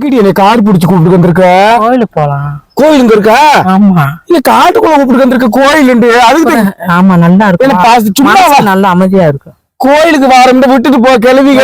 எங்கடி என்ன கார் பிடிச்சு கூப்பிட்டு வந்திருக்க? கோயிலுக்கு போலாம். கோயிலுங்க இருக்கா? ஆமா. இல்ல காட்டுக்குள்ள கூப்பிட்டு வந்திருக்க கோயில் அதுக்கு. ஆமா நல்லா இருக்கும். சும்மா நல்லா அமைதியா இருக்கும். கோயிலுக்கு வாரம் விட்டுட்டு போ கிளவி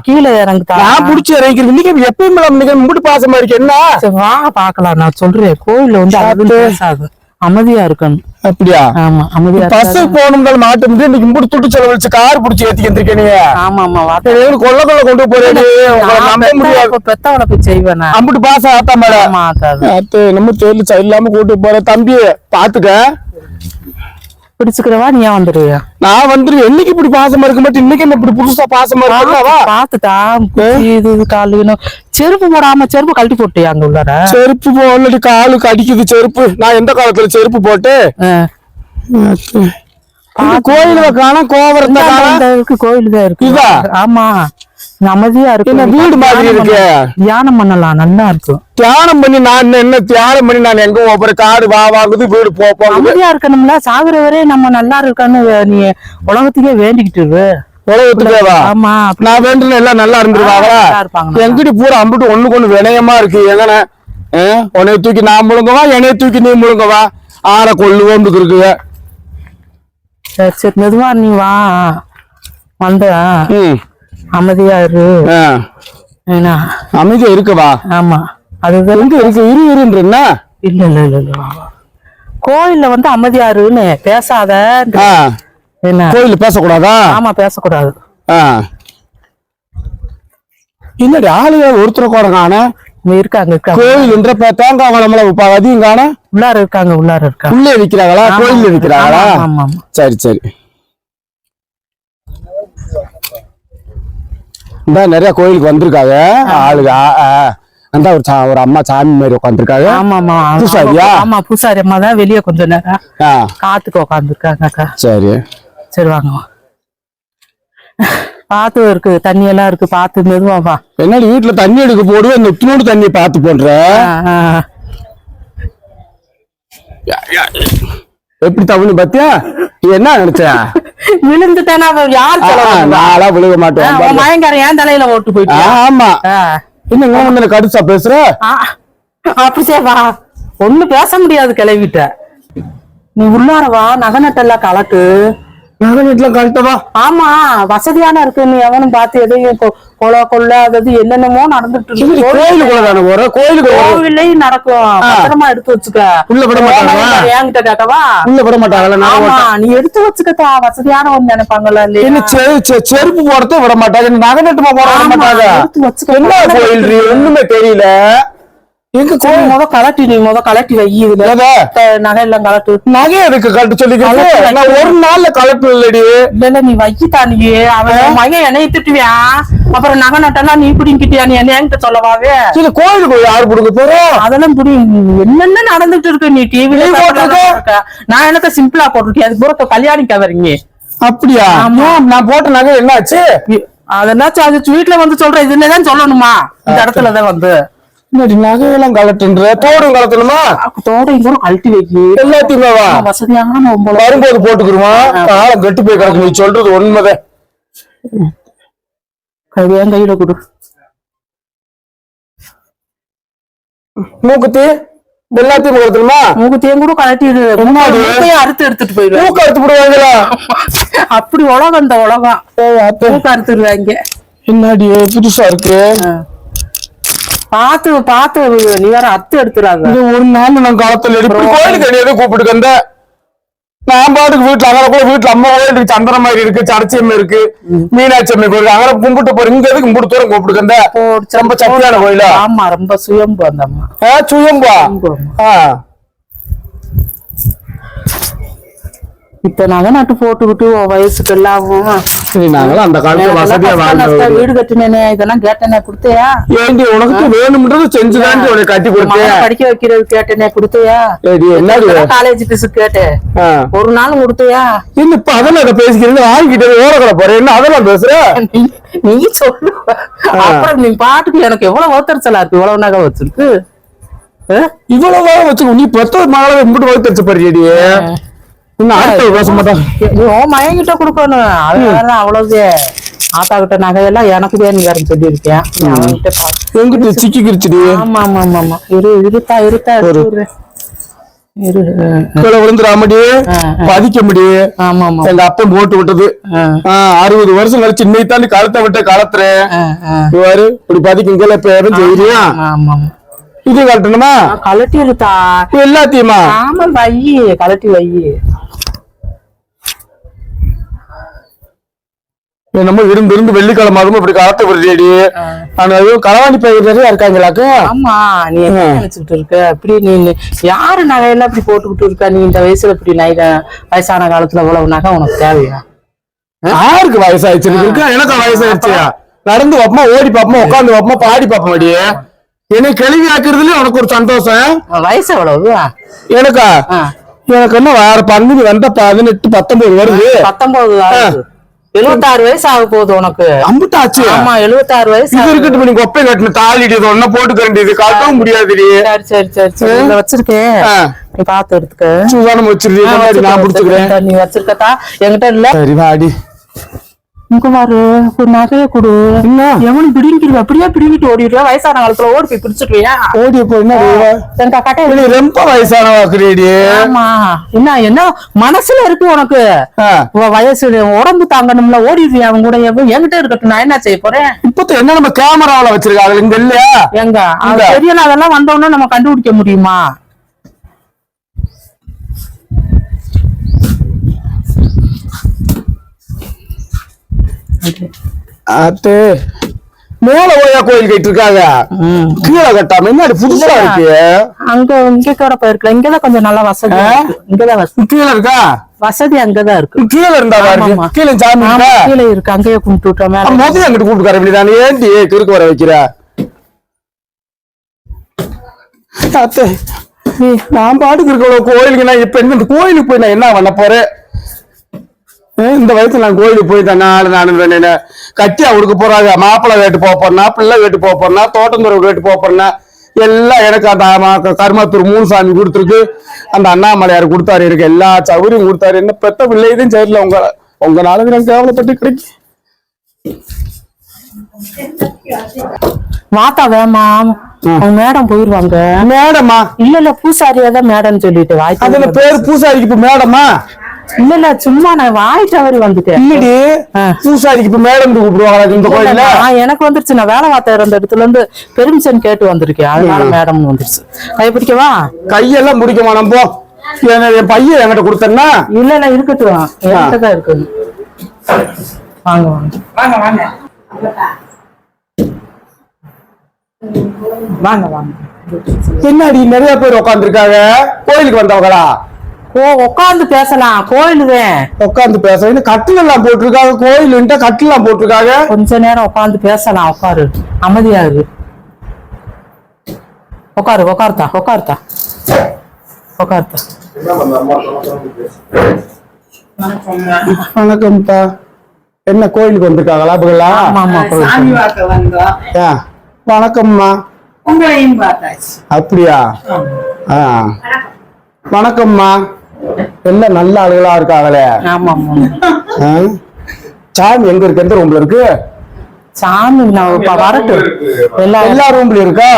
கீழே இறங்குதா? நான் புடிச்சு இறங்கிக்கிறேன். இன்னைக்கு எப்பயும் முடி பாசமா இருக்கு. என்ன வா பாக்கலாம். நான் சொல்றேன் கோயில்ல வந்து பேசாது, அமைதியா இருக்கணும். அப்படியா? ஆமா அமைதியா. பஸ் போகணும்னால மாட்டும் இன்னைக்கு முடி துட்டு செலவழிச்சு கார் பிடிச்சி ஏத்திக்கிட்டு நீ. ஆமா ஆமா கொள்ள கொண்டு போறேன். பெத்தவளை போய் செய்வேன். அம்பிட்டு பாசம் ஆத்தா மேடம் நம்ம தொழில் இல்லாம கூட்டு போற தம்பி பாத்துக்க. பிடிச்சுக்கிறவா நீ வந்துருவியா? நான் வந்துருவேன். என்னைக்கு இப்படி பாசமா இருக்க மாட்டேன். இன்னைக்கு என்ன இப்படி புதுசா பாசமா இருக்கா? பாத்துட்டா இது காலு செருப்பு போடாம செருப்பு கழட்டி போட்டியா? அங்க உள்ளார செருப்பு போடலடி, காலுக்கு அடிக்குது செருப்பு. நான் எந்த காலத்துல செருப்பு போட்டு கோயில காணோம். கோவரத்தை கோயில் தான் இருக்கு. ஆமா அமைதியா இருக்கு. வீடு மாதிரி இருக்கு. தியானம் பண்ணலாம், நல்லா இருக்கும். தியானம் பண்ணி நான் என்ன தியானம் பண்ணி நான் எங்க ஒவ்வொரு காடு வாங்குது வீடு போப்போம். அமைதியா இருக்கணும்ல. சாகுற வரை நம்ம நல்லா இருக்கான்னு நீ உலகத்துக்கே வேண்டிக்கிட்டு உலகத்துக்கேவா? ஆமா நான் வேண்டுன எல்லாம் நல்லா இருந்துருவாங்களா? எங்கிட்ட பூரா அம்பிட்டு ஒண்ணுக்கு ஒண்ணு வினயமா இருக்கு. எங்கன உன்னைய தூக்கி நான் முழுங்கவா, என்னைய தூக்கி நீ முழுங்கவா? ஆற கொள்ளுவோம் இருக்கு. சரி சரி மெதுவா நீ வா. வந்த அமைதியா இரு. அமைதியா இருக்கவா? ஆமா அதுதான் இருக்கு. இருன்றா இல்ல இல்ல இல்ல இல்ல. கோயில்ல வந்து அமைதியா இருன்னு பேசாத. என்ன கோயில்ல பேசக்கூடாதா? ஆமா பேசக்கூடாது. இல்லடி ஆளுங்க ஒருத்தர் கூட காண இருக்காங்க. கோயில் என்ற தேங்காய் நம்மள அதிகம் காண. உள்ளார இருக்காங்க. உள்ளார இருக்காங்க. உள்ளே விக்கிறாங்களா? கோயில்ல விக்கிறாங்களா? சரி சரி. இந்த நிறைய கோயிலுக்கு வந்திருக்காங்க ஆளுங்க. அந்த ஒரு அம்மா சாமி மாதிரி உட்காந்துருக்காங்க. ஆமா ஆமா பூசாரியா? ஆமா பூசாரி அம்மா தான். வெளியே கொஞ்சம் நேரம் காத்துக்கு உட்காந்துருக்காங்க. சரி சரி வாங்க. பாத்து இருக்கு, தண்ணி எல்லாம் இருக்கு. பாத்து மெதுவாப்பா. என்னடி வீட்டுல தண்ணி எடுக்க போடுவேன். இந்த உத்தனோடு தண்ணி பாத்து போடுற. எப்படி தவணி பாத்தியா? என்ன நினைச்ச? விழுந்துட்டேனா யார் நாளா விழுக மாட்டேன். மயங்காரன் என் தலையில ஓட்டு போயிட்டு. ஆமா இன்னும் கடுசா பேசுற. அப்படிசேவா ஒண்ணு பேச முடியாது. கிளவிட்ட நீ உள்ளாரவா. நகை நட்டெல்லாம் கலக்கு. நகனெட்லாம் கழட்டவா? ஆமா வசதியான இருக்கு. நீ எவனும் பார்த்து எதையும் கொள்ள அதாவது என்னென்னமோ நடந்துட்டு இருக்கு. கோயிலையும் நடக்கும். பத்திரமா எடுத்து வச்சுக்க. உள்ள விட மாட்டாங்க. என்கிட்ட கேட்கவா? உள்ள விட மாட்டாங்க. ஆமா நீ எடுத்து வச்சுக்கா. வசதியான ஒண்ணு நினைப்பாங்கல்ல. செருப்பு போறத விட மாட்டாங்க. நகனட்டுமா போட விட மாட்டாங்க. எடுத்து வச்சுக்க. என்ன கோயில் ஒண்ணுமே தெரியல. எங்க கோயில் முத கலட்டி. நீ முத கலட்டி வை. இதுல நகை எல்லாம் கலட்டு. நகை எதுக்கு கலட்டு சொல்லிக்கிறேன். ஒரு நாள்ல கலட்டு இல்லடி. இல்ல நீ வைக்கிட்டா. நீ அவன் மையம் என்னைய திட்டுவியா? அப்புறம் நகை நட்டெல்லாம் நீ பிடிங்கிட்டியா? நீ என்ன என்கிட்ட சொல்லவாவே? சரி கோயிலுக்கு யாரு கொடுக்க போறோம்? அதெல்லாம் புடி. என்னென்ன நடந்துட்டு இருக்கு நீ டிவில போட்டிருக்க. நான் எனக்கு சிம்பிளா போட்டிருக்கேன். அது பூரா கல்யாணி கவரிங்க. அப்படியா? நான் போட்ட நகை என்னாச்சு? அதென்னாச்சு? அது வீட்டுல வந்து சொல்றேன். இதுன்னதான் சொல்லணுமா? இந்த இடத்துலதான் வந்து நகையெல்லாம் கலட்டுன்ற. தோடும் கலட்டணுமா? தோடையும் கூட கழட்டி வைக்கி. எல்லாத்தையுமே வசதியான வரும்போது போட்டுக்கிருவான். காலம் கெட்டு போய் கிடக்கு. நீ சொல்றது உண்மைதான். என் கையில கொடு. மூக்குத்தி எல்லாத்தையும் கலட்டணுமா? மூக்குத்தையும் கூட கலட்டிடு. அறுத்து எடுத்துட்டு போயிடுவேன். மூக்கு அறுத்து போடுவாங்களா? அப்படி உலகம். இந்த உலகம் மூக்கு அறுத்துடுவாங்க. என்னடி புதுசா இருக்கு. பாத்து பாத்து நீ வேற அத்து எடுத்துறாங்க. ஒரு நாள் நான் காலத்துல கோயிலுக்கு எதையாவது கூப்பிட்டு வந்த. நான் பாட்டுக்கு வீட்டுல அங்கே கூட வீட்டுல அம்மா கோயில் சந்திர மாதிரி இருக்கு. சர்ச்சையம்மா இருக்கு. மீனாட்சி அம்மை கோயில் அங்கே கும்பிட்டு போறேன். இங்க எதுக்கு கும்பிட்டு தூரம் கூப்பிட்டு வந்த? ரொம்ப சக்தியான கோயிலா? ஆமா ரொம்ப சுயம்பு. அந்த அம்மா சுயம்பா? இப்ப நகை நட்டு போட்டுக்கிட்டு வயசுக்கு எல்லாம் நாங்களும் அந்த காலத்துல வசதியா வீடு கட்டினேனே. இதெல்லாம் கேட்டேனே கொடுத்தையா? ஏண்டி உனக்கு வேணும்ன்றது செஞ்சுதான் உனக்கு கட்டி கொடுத்தேன். படிக்க வைக்கிறது கேட்டேனே கொடுத்தையா? காலேஜ் பீஸ் கேட்டேன். ஒரு நாள் கொடுத்தையா? இல்ல இப்ப அதெல்லாம் பேசிக்கிறது வாங்கிட்டு ஓரக்கட போறேன். என்ன அதெல்லாம் பேசுற? நீ சொல்லு. அப்புறம் நீ பாட்டுக்கு எனக்கு எவ்வளவு ஓத்தரிச்சலா இருக்கு. இவ்வளவு நகை வச்சிருக்கு. இவ்வளவு வச்சுக்க. நீ பெத்த மகளை கும்பிட்டு ஓத்தரிச்சு பாருடி. இன்னும் அடுத்த பேச மாட்டான். மயங்கிட்ட கொடுக்கணும். அது அவ்வளவு ஆத்தா கிட்ட நகையெல்லாம் எனக்கு வேணுங்காரன்னு சொல்லியிருக்கேன் அவன்கிட்ட எங்கிட்ட சிக்கிக்கிருச்சுடி. ஆமா ஆமா ஆமா ஆமா இருத்தா கீழே விழுந்துடாமடி பதிக்க முடியும். ஆமா ஆமா எங்க அப்பன் போட்டு விட்டது 60 வருஷம் கழிச்சு இன்னைக்கு தாண்டி களத்தை விட்டு களத்துறேன் இவாரு இப்படி பதிக்கும் கீழே பேரும் செய்யறியா? ஆமா இது கழட்டணுமா? கலட்டி இருத்தா எல்லாத்தையுமா? ஆமா வையி கலட்டி வையி. நம்ம இருந்து வெள்ளிக்கிழமை அதுவும் இப்படி களத்தை விடுறேடி. களவாணி பயிர் இருக்காங்களாக்கு. ஆமா நீ என்ன நினைச்சுக்கிட்டு இருக்க அப்படி நீ யாரு நகையெல்லாம் இப்படி போட்டுக்கிட்டு இருக்கா? நீ இந்த வயசுல இப்படி வயசான காலத்துல இவ்வளவு நகை உனக்கு தேவையா? யாருக்கு வயசாயிடுச்சு இருக்கா? எனக்கு வயசாயிடுச்சு. நடந்து பாப்பமா, ஓடி பாப்பமா, உட்காந்து பாப்பமா, பாடி பாப்ப மாடியே. என்னை கேள்வி ஆக்குறதுல உனக்கு ஒரு சந்தோஷம். வயசு எவ்வளவு எனக்கா? எனக்கு என்ன வேற 12 வந்த 18 19 வருது. 19 76 வயசு ஆக போகுது உனக்கு. அம்புட்டாச்சு. ஆமா 76 வயசு. இது இருக்கட்டும், நீ கொப்பை கட்டின தாளிடி ஒன்ன போட்டு வேண்டியது காட்டவும் முடியாதுடி. சரி சரி சரி சரி வச்சிருக்கேன், நீ பாத்து எடுத்துக்க. சுதானம் வச்சிருக்கேன், நான் பிடிச்சுக்கிறேன். நீ வச்சிருக்கதா என்கிட்ட இல்ல. சரி வாடி. இங்க பாரு ஒரு நகைய கொடு. எவனு பிடிங்கிருவா? அப்படியே பிடிங்கிட்டு ஓடிடுவா? வயசான காலத்துல ஓடி போய் பிடிச்சிருவியா? ஓடி போய் ரொம்ப வயசானவாக்குறேடி. ஆமா என்ன மனசுல இருக்கு உனக்கு? வயசு உடம்பு தாங்கணும்ல, ஓடிடுவியா அவங்க கூட? என்கிட்ட இருக்கட்டும், நான் என்ன செய்ய போறேன்? இப்ப என்ன நம்ம கேமராவில வச்சிருக்காங்க இங்க இல்லையா? எங்க தெரியல, அதெல்லாம் வந்தோடனே நம்ம கண்டுபிடிக்க முடியுமா? அத்து மேல ஓயா கோயில் கட்டி இருக்காங்க, கீழே கட்டாம என்ன புதுசா இருக்கு? அங்க இங்க கூட போயிருக்கலாம். இங்கதான் கொஞ்சம் நல்லா வசதி. இங்கதான் வசதி. கீழே இருக்கா வசதி? அங்கதான் இருக்கு. கீழே இருந்தா கீழே சாமி கீழே இருக்கு, அங்கேயே கும்பிட்டு விட்டோம். முதல்ல அங்கிட்டு கூப்பிட்டு வேண்டியதானே, ஏன்டி கிறுக்கு வர வைக்கிற? அத்தை நான் பாட்டுக்கு இருக்க கோயிலுக்கு நான் இப்ப என்ன கோயிலுக்கு போய் நான் என்ன பண்ண போறேன்? இந்த வயசுல நான் கோயிலுக்கு போய் நான் கட்டி அவருக்கு போறாங்க. மாப்பிள்ளை வேட்டு போக போறேன்னா, பிள்ளை வேட்டு போக போறேன்னா, தோட்டந்துறவு வேட்டு போக போறேன்னா, எல்லாம் எனக்கு அந்த கருமாத்தூர் 3 சாமி கொடுத்துருக்கு. அந்த அண்ணாமலையார் கொடுத்தாரு, இருக்கு எல்லா சௌகரியம் கொடுத்தாரு. என்ன பெத்த பிள்ளை இதுவும் சரியில்லை. உங்க நாளுக்கு நான் கேவலப்பட்டு கிடைக்கு. மாத்தா வேமா மேடம் போயிருவாங்க. மேடமா? இல்ல பூசாரியாதான் மேடம் சொல்லிட்டு வாய்ப்பு. அதுல பேரு பூசாரிக்கு இப்ப மேடமா? இல்ல சும்மா நான் வாய் தவறி வந்துட்டேன். இல்லடி பூசாரிக்கு இப்ப மேடம் கூப்பிடுவாங்க இந்த கோயில்ல. எனக்கு வந்துருச்சு, நான் வேலை பார்த்த இருந்த இடத்துல இருந்து பெர்மிஷன் கேட்டு வந்திருக்கேன், அதனால மேடம் வந்துருச்சு. கை பிடிக்கவா? கையெல்லாம் பிடிக்கமா? நம்ம என் பையன் என்கிட்ட கொடுத்தேன்னா? இல்ல இருக்கட்டும், என்கிட்டதான் இருக்கு. வாங்க வாங்க வாங்க வாங்க வாங்க. என்னடி நிறைய பேர் உட்கார்ந்து இருக்காங்க, கோயிலுக்கு வந்தவங்களா? உட்காந்து பேசலாம், கோயிலுதான் உட்காந்து பேச. கட்டில் எல்லாம் போட்டிருக்காங்க, கோயில் கட்டில் எல்லாம் போட்டிருக்காங்க. கொஞ்ச நேரம் உட்காந்து பேசலாம். உட்காரு, அமைதியா இரு. உட்காருத்தா. வணக்கம்ப்பா. என்ன கோயிலுக்கு வந்திருக்காங்களா? வணக்கம்மா. அப்படியா? வணக்கம்மா. எல்லாம் நல்ல ஆளுகளா இருக்காங்களே. சாமி எங்க இருக்கு? எந்த ரூம்ல இருக்கு சாமி? வரட்டும், எல்லா ரூம்லயும் இருக்கா?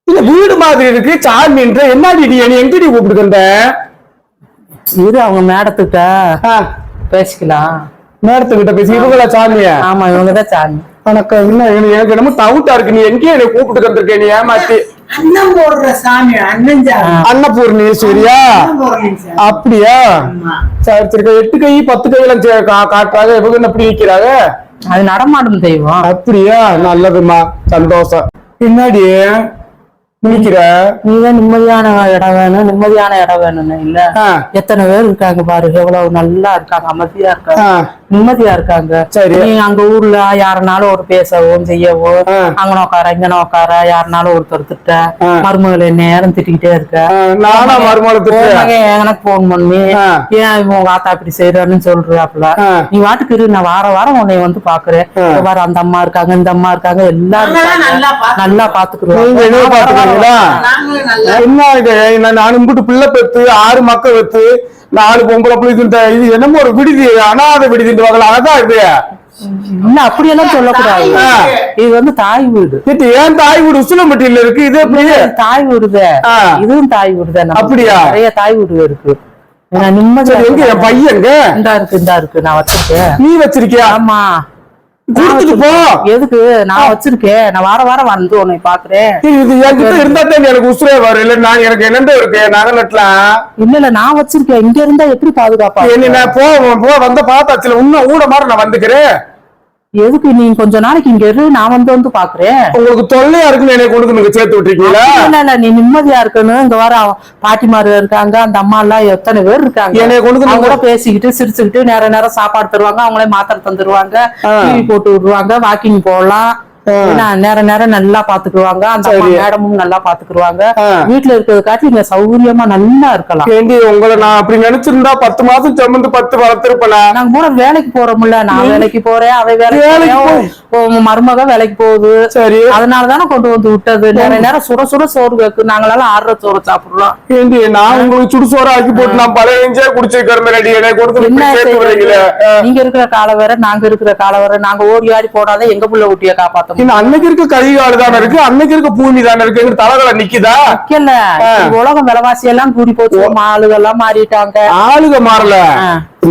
இல்ல வீடு மாதிரி இருக்கு சாமி. என்னடி நீ எங்கடி கூப்பிட்டு இரு, அவங்க மேடத்துக்கிட்ட பேசிக்கலாம். மேடத்துக்கிட்ட பேசி இவங்களா சாமியா? ஆமா இவங்கதான் சாமி. வணக்கம். இல்ல எனக்கு என்னமோ டவுட்டா இருக்கு, நீ எங்கேயும் என்னை கூப்பிட்டு வந்திருக்க? நீ ஏமாத்தி அண்ணன் போடுற சாமி அன்னபூர்ணேஸ்வரியா? அப்படியா? சரி சரி. 8 கை 10 கையெல்லாம் காட்டுறாங்க, இவங்க எப்படி நிக்கிறாங்க? அது நடமாடும் தெய்வம். அப்படியா? நல்லதுமா, சந்தோஷம். பின்னாடி நீதான் நிம்மதியான இடம் வேணும், நிம்மதியான இடம் வேணும்னு இல்ல. எத்தனை பேர் இருக்காங்க பாரு, எவ்வளவு நல்லா இருக்காங்க, அமைதியா இருக்காங்க, நிம்மதியா இருக்காங்க. சரி, நீ அங்க ஊர்ல யாருனாலும் ஒரு பேசவும் செய்யவோ, அங்கன உட்கார இங்கன உட்கார, யாருனாலும் ஒருத்தர் திட்ட மருமகளை நேரம் திட்டிக்கிட்டே இருக்க. எனக்கு போன் பண்ணி ஏன் உங்க ஆத்தா இப்படி செய்யறான்னு சொல்றாப்புல. நீ வாட்டுக்கு இரு, நான் வார வாரம் உன்னை வந்து பாக்குறேன். பாரு அந்த அம்மா இருக்காங்க, இந்த அம்மா இருக்காங்க, எல்லாரும் நல்லா பாத்துக்கிறோம். என்ன நானும் பிள்ளை பெத்து 6 மக்கள் வைத்து 4 பொம்பளை பிள்ளைக்கு இது என்னமோ ஒரு விடுதி அனாதை விடுதின்ற வகையில அதான் இது. இல்ல அப்படியெல்லாம் சொல்லக்கூடாது. இது வந்து தாய் வீடு. ஏன் தாய் வீடு உசிலம்பட்டியில இருக்கு? இது எப்படி தாய் வீடுதே, இதுவும் தாய் வீடுதான். அப்படியா? நிறைய தாய் வீடு இருக்கு. நிம்மதி. எங்க என் பையன் இந்தா இருக்கு நான் வச்சிருக்கேன். நீ வச்சிருக்கியா? ஆமா. கொடுத்துட்டு போ. எதுக்கு? நான் வச்சிருக்கேன். நான் வாரம் வந்து உன்னை பாக்குறேன். இது என்கிட்ட இருந்தா தான் எனக்கு உசுரே வரும். இல்ல நான் எனக்கு என்னென்ன இருக்கு நகை நட்டலாம். இல்ல நான் வச்சிருக்கேன். இங்க இருந்தா எப்படி பாதுகாப்பா? என்ன போ வந்த பாத்தாச்சுல இன்னும் ஊட மாதிரி நான் வந்துக்கிறேன். எதுக்கு? நீ கொஞ்ச நாளைக்கு இங்க இரு, நான் வந்து பாக்குறேன். உங்களுக்கு தொல்லையா இருக்குன்னு என்னை கொண்டு நீங்க சேர்த்து விட்டுருக்கீங்களா? இல்ல நீ நிம்மதியா இருக்கணும். இங்க வர பாட்டிமாரு இருக்காங்க, அந்த அம்மா எல்லாம் எத்தனை பேர் இருக்காங்க. என்னை கொண்டு அவங்க பேசிக்கிட்டு சிரிச்சுக்கிட்டு நேரம் சாப்பாடு தருவாங்க, அவங்களே மாத்திரை தந்துருவாங்க, டிவி போட்டு விடுவாங்க, வாக்கிங் போகலாம். நேரம் நல்லா பாத்துக்குவாங்க. அந்த மேடமும் நல்லா பாத்துக்குவாங்க. வீட்டுல இருக்கிறது காட்டி இங்க சௌகரியமா நல்லா இருக்கலாம். உங்களை நான் அப்படி நினைச்சிருந்தா 10 மாசம் சுமந்து 10 வளர்த்திருப்பேன். நாங்க மூணு வேலைக்கு போறோம்ல, நான் வேலைக்கு போறேன், அவ வேலைக்கு மருமக வேலைக்கு போகுது. சரி, அதனாலதானே கொண்டு வந்து விட்டது. நேரம் சுட சோறு வைக்கு, நாங்களால 6 சோறு சாப்பிடலாம். நான் உங்களுக்கு சுடுசோறு ஆக்கி போட்டு நான் பழைய எஞ்சே குடிச்சிருக்கிறேன். நீங்க இருக்கிற கால வேற, நாங்க இருக்கிற கால வேற. நாங்க ஓடி ஆடி போடாத எங்க புள்ள ஊட்டிய காப்பாத்த. அன்னைக்கு இருக்க கரிகாடு தானே இருக்கு, அன்னைக்கு இருக்க பூமி தானே இருக்கு. தலைகளை நிக்குதா? உலகம் விலைவாசி எல்லாம் கூடி போச்சு, ஆளுக எல்லாம் மாறிட்டாங்க. ஆளுக மாறல,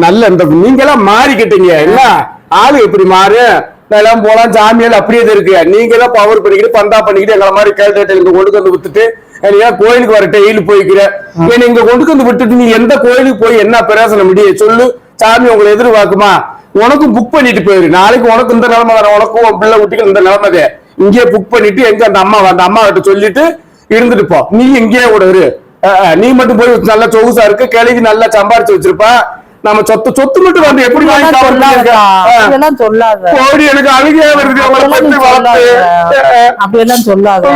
நல்ல இந்த நீங்க எல்லாம் மாறிக்கிட்டீங்க. என்ன ஆளு எப்படி மாறு? எல்லாம் போலாம் சாமியால் அப்படியே இருக்கு. நீங்க எல்லாம் பவர் பண்ணிக்கிட்டு பந்தா பண்ணிக்கிட்டு எங்களை மாதிரி கேட்டு கொண்டு வந்து விட்டுட்டு கோயிலுக்கு வர டெய்லி போய்க்கிற இங்க கொண்டு வந்து விட்டுட்டு நீ எந்த கோயிலுக்கு போய் என்ன பிரயோசனம் முடிய சொல்லு? சாமி உங்களை எதிர்பார்க்குமா? உனக்கும் புக் பண்ணிட்டு போயிரு. நாளைக்கு உனக்கு இந்த நிலைமை வர, உனக்கும் உன் பிள்ளை குட்டிகள் இந்த நிலைமை இங்கே புக் பண்ணிட்டு எங்க அந்த அம்மா கிட்ட சொல்லிட்டு இருந்துட்டு போ. நீ இங்கேயே கூட இரு. நீ மட்டும் போய் நல்லா சொகுசா இருக்கு, கிளவி நல்லா சம்பாரிச்சு வச்சிருப்பா. நம்ம சொத்து மட்டும் வந்து எப்படி கோடி எனக்கு அழுகையா வருது. அப்படியெல்லாம் சொல்லாத.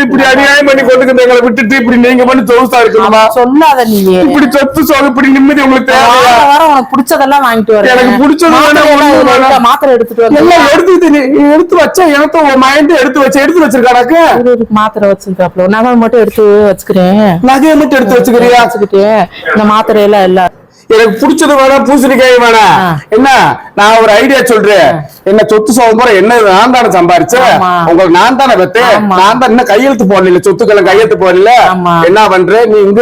இப்படி அநியாயம் பண்ணி கொண்டு எங்களை விட்டுட்டு இப்படி நீங்க பண்ணி சொகுசா இருக்கணுமா? சொல்லாத. நீங்க இப்படி சொத்து சொல் இப்படி நிம்மதி உங்களுக்கு தேவையா? உனக்கு பிடிச்சதெல்லாம் வாங்கிட்டு வர. எனக்கு பிடிச்சது மாத்திரை எடுத்துட்டு எல்லாம் எடுத்து வச்சா எனக்கு உன் மைண்ட் எடுத்து வச்சிருக்கானாக்கு மாத்திரை வச்சிருக்காப்ல. நகை மட்டும் எடுத்து வச்சுக்கிறேன். நகையை மட்டும் எடுத்து வச்சுக்கிறியா? வச்சுக்கிட்டேன். இந்த மாத்திரை எல்லாம் இல்ல. எனக்கு பிடிச்சது வேணாம், பூசணிக்காய் வேணாம். என்ன நான் ஒரு ஐடியா சொல்றேன். என்ன சொத்து சோகம் போற என்ன நான் தானே சம்பாரிச்சேன், உங்களுக்கு நான் தானே பெத்தேன். நான் தான் இன்னும் கையெழுத்து போடல, சொத்துக்கள் கையெழுத்து போடல. என்ன பண்ற நீ? இங்க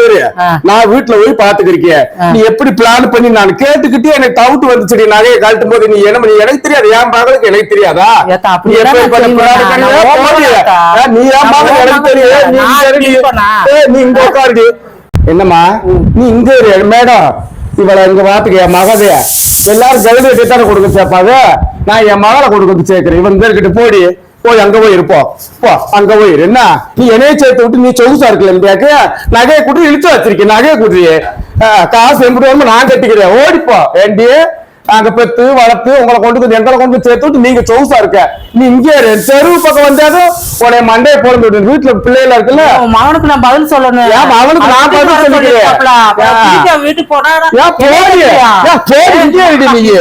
நான் வீட்டுல போய் பாத்துக்கிறிய. நீ எப்படி பிளான் பண்ணி நான் கேட்டுக்கிட்டே எனக்கு டவுட் வந்துச்சு. நகையை கழட்டும் போது நீ என்ன நீ எனக்கு தெரியாது, என் மகளுக்கு எனக்கு தெரியாதா? நீ ஏன் மகள் எனக்கு தெரியும். நீ இங்க உட்காரு. என்னம்மா நீ இங்க மேடம் இவளை இங்க பாத்துக்க. என் மகதைய எல்லாரும் ஜெகதேட்டை தானே கொடுக்க சேர்ப்பாங்க. நான் என் மகளை கொடுக்க சேர்க்கிறேன். இவன் இருக்கிட்டு போய் அங்க போய் இருப்போம். போ அங்க போய் என்ன நீ என்னைய சேர்த்து விட்டு நீ சொகுசா இருக்கல இந்தியாக்கு நகையை கூட்டி இழுத்து வச்சிருக்கேன். நகையை கூட்டியே காசு எப்படி வந்து நான் கட்டிக்கிறேன். ஓடிப்போ ஏண்டி அங்க பெத்து வளர்த்து உங்களை கொண்டு எங்களை கொண்டு சேர்த்து விட்டு நீங்க சொகுசா இருக்க. நீ இங்கே தெருவு பக்கம் வந்தாலும் உடைய மண்டையை போட வீட்டுல பிள்ளைகள இருக்குல்ல. அவனுக்கு நான் பதில் சொல்லணும். அவனுக்கு நான் பதில் சொல்லிக்கிறேன். வீட்டுக்கு போனா நீங்க